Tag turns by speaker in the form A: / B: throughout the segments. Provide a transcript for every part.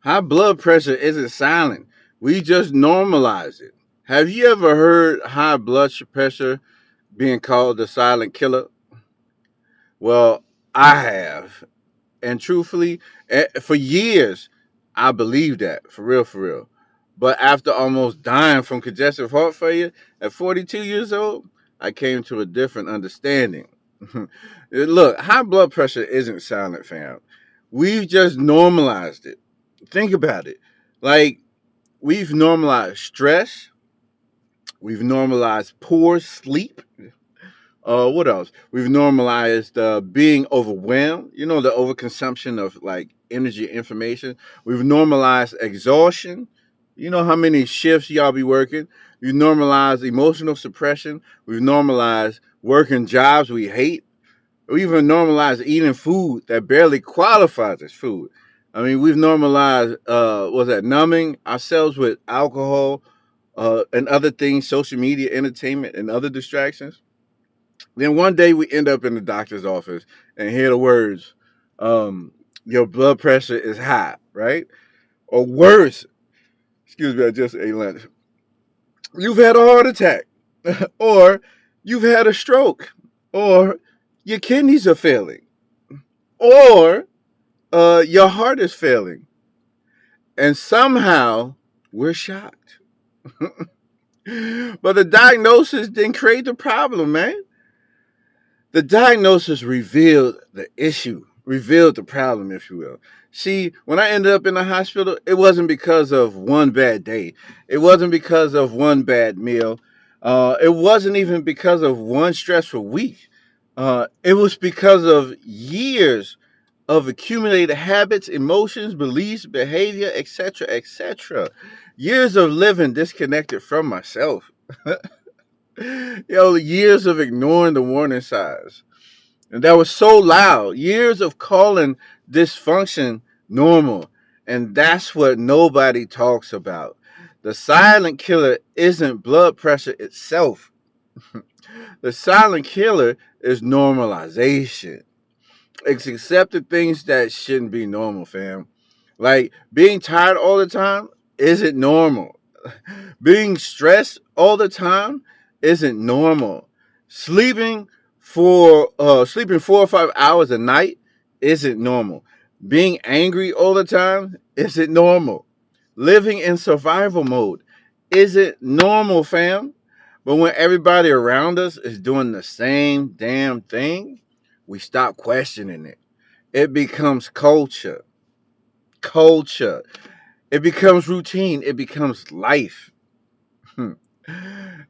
A: High blood pressure isn't silent. We just normalize it. Have you ever heard high blood pressure being called the silent killer? Well, I have. And truthfully, for years, I believed that, for real. But after almost dying from congestive heart failure at 42 years old, I came to a different understanding. Look, high blood pressure isn't silent, fam. We've just normalized it. Think about it. Like, we've normalized stress, we've normalized poor sleep. What else? We've normalized being overwhelmed. You know, the overconsumption of like energy information. We've normalized exhaustion. You know how many shifts y'all be working. We've normalized emotional suppression. We've normalized working jobs we hate. We even normalized eating food that barely qualifies as food. I mean, we've normalized was that numbing ourselves with alcohol and other things, social media, entertainment, and other distractions. Then one day we end up in the doctor's office and hear the words, your blood pressure is high, right? Or worse, excuse me, I just ate lunch. You've had a heart attack, or you've had a stroke, or your kidneys are failing, or your heart is failing. And somehow we're shocked. But the diagnosis didn't create the problem, man. The diagnosis revealed the issue, revealed the problem, if you will. See, when I ended up in the hospital, it wasn't because of one bad day. It wasn't because of one bad meal. It wasn't even because of one stressful week. It was because of years of accumulated habits, emotions, beliefs, behavior, etc., etc. Years of living disconnected from myself. Years of ignoring the warning signs. And that was so loud. Years of calling dysfunction normal. And that's what nobody talks about. The silent killer isn't blood pressure itself. The silent killer is normalization. It's accepting things that shouldn't be normal, fam. Like being tired all the time isn't normal. Being stressed all the time isn't normal. Sleeping sleeping 4 or 5 hours a night isn't normal. Being angry all the time isn't normal. Living in survival mode isn't normal, fam. But when everybody around us is doing the same damn thing, we stop questioning it. It becomes culture. Culture. It becomes routine. It becomes life.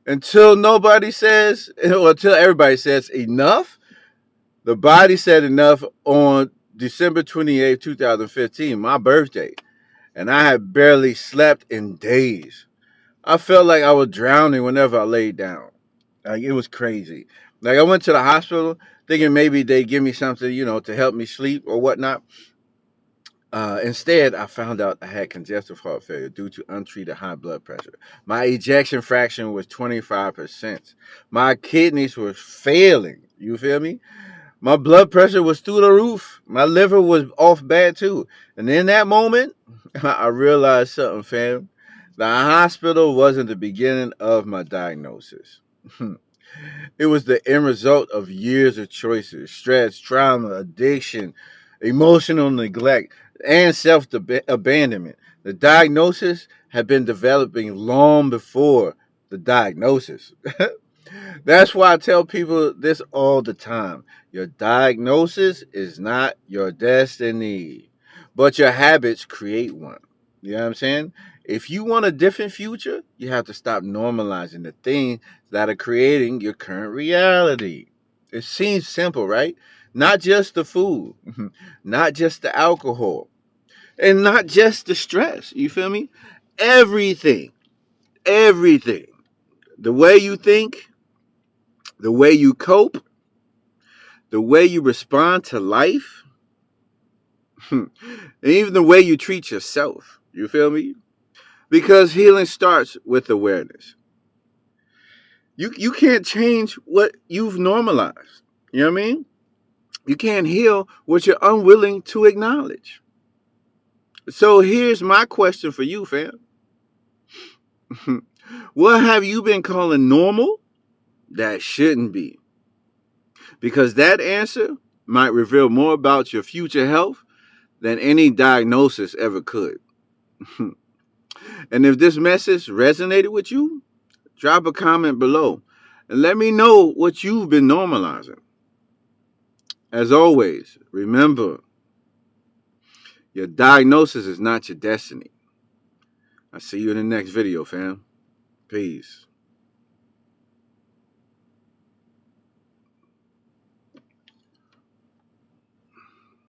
A: Until nobody says, or until everybody says enough, the body said enough on December 28th, 2015, my birthday. And I had barely slept in days. I felt like I was drowning whenever I laid down. Like it was crazy. Like I went to the hospital thinking maybe they give me something, to help me sleep or whatnot. Instead, I found out I had congestive heart failure due to untreated high blood pressure. My ejection fraction was 25%. My kidneys were failing. You feel me? My blood pressure was through the roof. My liver was off bad too. And in that moment, I realized something, fam. The hospital wasn't the beginning of my diagnosis. It was the end result of years of choices, stress, trauma, addiction, emotional neglect, and self abandonment. The diagnosis had been developing long before the diagnosis. That's why I tell people this all the time. Your diagnosis is not your destiny, but your habits create one. You know what I'm saying? If you want a different future, you have to stop normalizing the things that are creating your current reality. It seems simple, right? Not just the food, not just the alcohol, and not just the stress. You feel me? Everything, everything. The way you think, the way you cope, the way you respond to life, and even the way you treat yourself. You feel me? Because healing starts with awareness. You can't change what you've normalized. You know what I mean? You can't heal what you're unwilling to acknowledge. So here's my question for you, fam. What have you been calling normal that shouldn't be? Because that answer might reveal more about your future health than any diagnosis ever could. And if this message resonated with you, drop a comment below and let me know what you've been normalizing. As always, remember, your diagnosis is not your destiny. I'll see you in the next video, fam. Peace.